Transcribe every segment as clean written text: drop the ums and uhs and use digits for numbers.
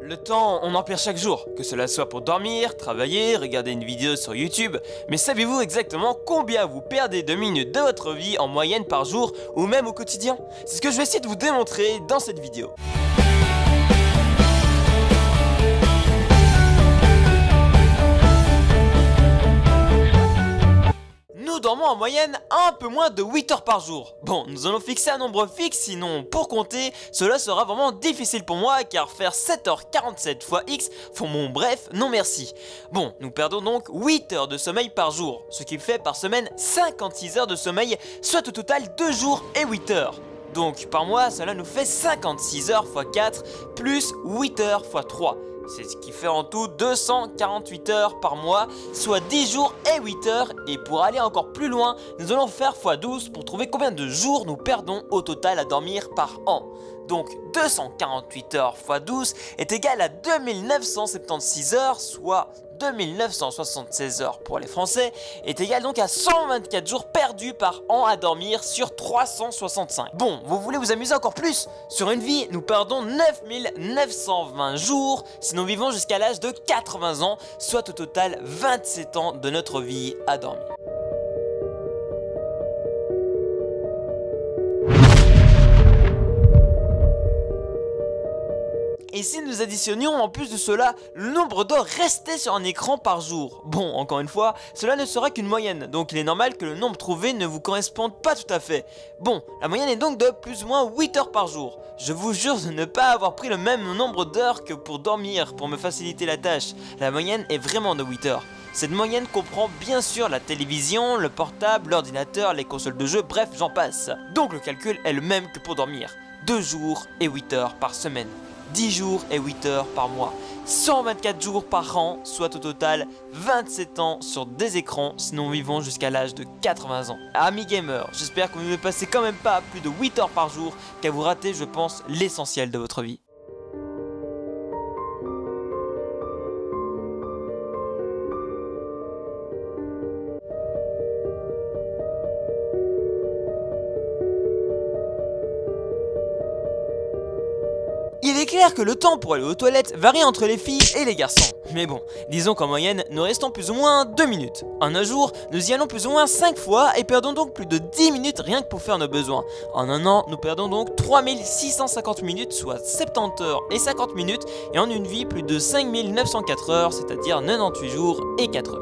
Le temps, on en perd chaque jour, que cela soit pour dormir, travailler, regarder une vidéo sur YouTube, mais savez-vous exactement combien vous perdez de minutes de votre vie en moyenne par jour ou même au quotidien? C'est ce que je vais essayer de vous démontrer dans cette vidéo. Nous dormons en moyenne un peu moins de 8 heures par jour. Bon, nous allons fixer un nombre fixe, sinon pour compter, cela sera vraiment difficile pour moi car faire 7h47 fois X font mon bref non merci. Bon, nous perdons donc 8 heures de sommeil par jour, ce qui fait par semaine 56 heures de sommeil, soit au total 2 jours et 8 heures. Donc par mois, cela nous fait 56 heures x 4 plus 8 heures x 3. C'est ce qui fait en tout 248 heures par mois, soit 10 jours et 8 heures. Et pour aller encore plus loin, nous allons faire x 12 pour trouver combien de jours nous perdons au total à dormir par an. Donc 248 heures x 12 est égal à 2976 heures, soit 2976 heures pour les Français, est égal donc à 124 jours perdus par an à dormir sur 365. Bon, vous voulez vous amuser encore plus? Sur une vie, nous perdons 9920 jours si nous vivons jusqu'à l'âge de 80 ans, soit au total 27 ans de notre vie à dormir. Et si nous additionnions en plus de cela le nombre d'heures restées sur un écran par jour? Bon, encore une fois, cela ne sera qu'une moyenne, donc il est normal que le nombre trouvé ne vous corresponde pas tout à fait. Bon, la moyenne est donc de plus ou moins 8 heures par jour. Je vous jure de ne pas avoir pris le même nombre d'heures que pour dormir, pour me faciliter la tâche. La moyenne est vraiment de 8 heures. Cette moyenne comprend bien sûr la télévision, le portable, l'ordinateur, les consoles de jeu, bref, j'en passe. Donc le calcul est le même que pour dormir. 2 jours et 8 heures par semaine. 10 jours et 8 heures par mois, 124 jours par an, soit au total 27 ans sur des écrans si nous vivons jusqu'à l'âge de 80 ans. Amis gamers, j'espère que vous ne passez quand même pas plus de 8 heures par jour, car vous ratez, je pense, l'essentiel de votre vie. Il est clair que le temps pour aller aux toilettes varie entre les filles et les garçons. Mais bon, disons qu'en moyenne, nous restons plus ou moins 2 minutes. En un jour, nous y allons plus ou moins 5 fois et perdons donc plus de 10 minutes rien que pour faire nos besoins. En un an, nous perdons donc 3650 minutes, soit 70 heures et 50 minutes. Et en une vie, plus de 5904 heures, c'est-à-dire 98 jours et 4 heures.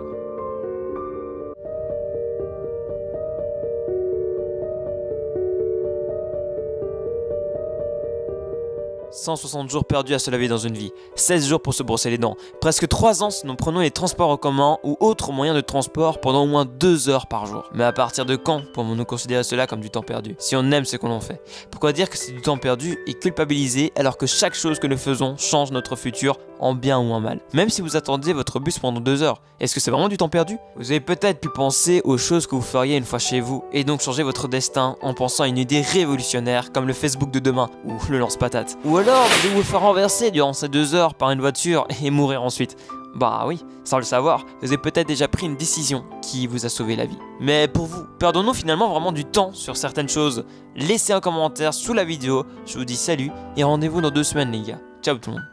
160 jours perdus à se laver dans une vie, 16 jours pour se brosser les dents, presque 3 ans si nous prenons les transports en commun ou autres moyens de transport pendant au moins 2 heures par jour. Mais à partir de quand pouvons-nous considérer cela comme du temps perdu, si on aime ce qu'on en fait? Pourquoi dire que c'est du temps perdu et culpabiliser alors que chaque chose que nous faisons change notre futur en bien ou en mal? Même si vous attendiez votre bus pendant 2 heures, est-ce que c'est vraiment du temps perdu? Vous avez peut-être pu penser aux choses que vous feriez une fois chez vous et donc changer votre destin en pensant à une idée révolutionnaire comme le Facebook de demain ou le lance-patate. Ou alors de vous faire renverser durant ces 2 heures par une voiture et mourir ensuite. Bah oui, sans le savoir, vous avez peut-être déjà pris une décision qui vous a sauvé la vie. Mais pour vous, perdons-nous finalement vraiment du temps sur certaines choses? Laissez un commentaire sous la vidéo, je vous dis salut et rendez-vous dans 2 semaines les gars. Ciao tout le monde.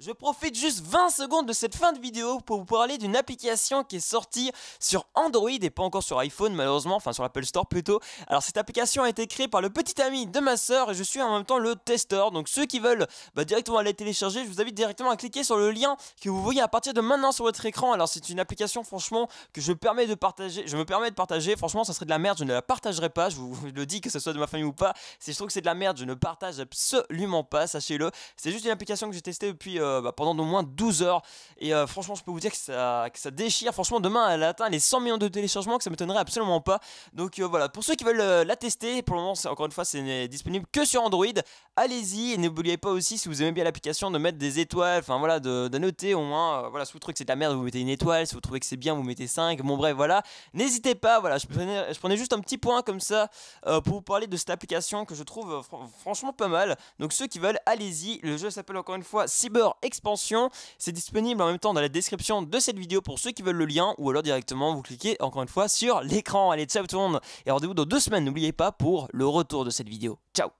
Je profite juste 20 secondes de cette fin de vidéo pour vous parler d'une application qui est sortie sur Android et pas encore sur iPhone malheureusement, enfin sur l'Apple Store plutôt. Alors cette application a été créée par le petit ami de ma soeur et je suis en même temps le testeur. Donc ceux qui veulent directement aller télécharger, je vous invite directement à cliquer sur le lien que vous voyez à partir de maintenant sur votre écran. Alors c'est une application franchement que je me permets de partager, franchement ça serait de la merde, je ne la partagerai pas, je vous le dis que ce soit de ma famille ou pas. Si je trouve que c'est de la merde, je ne partage absolument pas, sachez-le. C'est juste une application que j'ai testée depuis pendant au moins 12 heures. Et franchement, je peux vous dire que ça déchire. Franchement, demain, elle atteint les 100 millions de téléchargements, que ça m'étonnerait absolument pas. Donc voilà, pour ceux qui veulent la tester, pour le moment, encore une fois, c'est disponible que sur Android. Allez-y, et n'oubliez pas aussi, si vous aimez bien l'application, de mettre des étoiles, enfin voilà, de noter au moins. Voilà, si vous trouvez que c'est de la merde, vous mettez une étoile. Si vous trouvez que c'est bien, vous mettez 5. Bon, bref, voilà. N'hésitez pas, voilà, je prenais juste un petit point comme ça pour vous parler de cette application que je trouve franchement pas mal. Donc, ceux qui veulent, allez-y. Le jeu s'appelle encore une fois Cyber Expansion. C'est disponible en même temps dans la description de cette vidéo pour ceux qui veulent le lien, ou alors directement vous cliquez encore une fois sur l'écran. Allez, ciao tout le monde, et rendez-vous dans 2 semaines, n'oubliez pas, pour le retour de cette vidéo. Ciao.